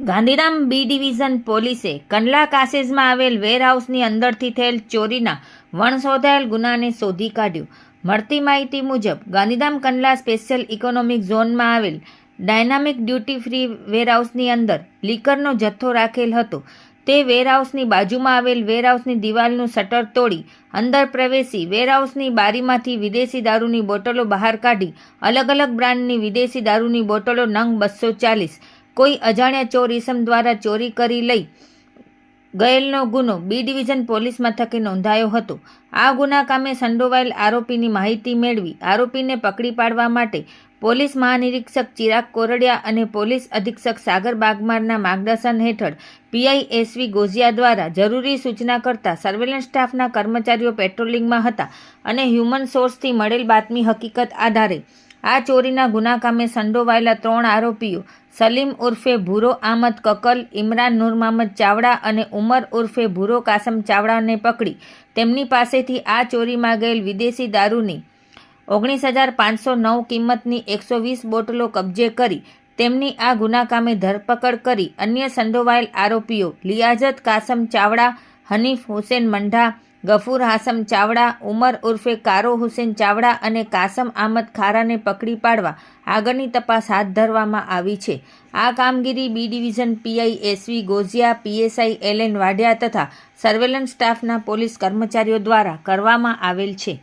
Gandhidham B division પોલીસે કંડલા કાસેજમાં આવેલ વેરહાઉસની અંદરથી થયેલ ચોરીના વણશોધાયેલ ગુનાને શોધી કાઢ્યો. મળતી માહિતી મુજબ ગાંધીધામ કંડલા સ્પેશિયલ ઇકોનોમિક ઝોનમાં આવેલ ડાયનામિક ડ્યુટી ફ્રી વેરહાઉસની અંદર લીકરનો જથ્થો રાખેલ હતો. તે વેરહાઉસની બાજુમાં આવેલ વેરહાઉસની દિવાલનું શટર તોડી અંદર પ્રવેશી વેરહાઉસની બારીમાંથી વિદેશી દારૂની બોટલો બહાર કાઢી અલગ અલગ બ્રાન્ડની વિદેશી દારૂની બોટલો નંગ 240 કોઈ અજાણ્યા ચોર ઈસમ દ્વારા ચોરી કરી લઈ ગયેલનો ગુનો બી ડિવિઝન પોલીસ મથકે નોંધાયો હતો. આ ગુના કામે સંડોવાયેલ આરોપીની માહિતી મેળવી આરોપીને પકડી પાડવા માટે પોલીસ મહાનિરીક્ષક ચિરાગ કોરડિયા અને પોલીસ અધિક્ષક સાગર બાગમારના માર્ગદર્શન હેઠળ પીઆઈ એસવી ગોઝિયા દ્વારા જરૂરી સૂચના કરતા સર્વેલન્સ સ્ટાફના કર્મચારીઓ પેટ્રોલિંગમાં હતા અને હ્યુમન સોર્સથી મળેલ બાતમી હકીકત આધારે આ ચોરીના ગુના કામે સંડોવાયેલા 3 આરોપીઓ સલીમ ઉર્ફે ભૂરો અહમદ કકલ, ઇમરાન નૂર મહમદ ચાવડા અને ઉમર ઉર્ફે ભૂરો કાસમ ચાવડાને પકડી તેમની પાસેથી આ ચોરીમાં ગયેલ વિદેશી દારૂની 19,509 કિંમતની 120 બોટલો કબજે કરી તેમની આ ગુના કામે ધરપકડ કરી અન્ય સંડોવાયેલ આરોપીઓ લિયાઝત કાસમ ચાવડા, હનીફ હુસેન મંઢા, ગફૂર હાસમ ચાવડા, ઉમર ઉર્ફે કારો હુસેન ચાવડા અને કાસમ અહમદ ખારાને પકડી પાડવા આગળની તપાસ હાથ ધરવામાં આવી છે. આ કામગીરી B division PI SV Gojiya, PSI LN Vadhiya તથા સર્વેલન્સ સ્ટાફના પોલીસ કર્મચારીઓ દ્વારા કરવામાં આવેલ છે.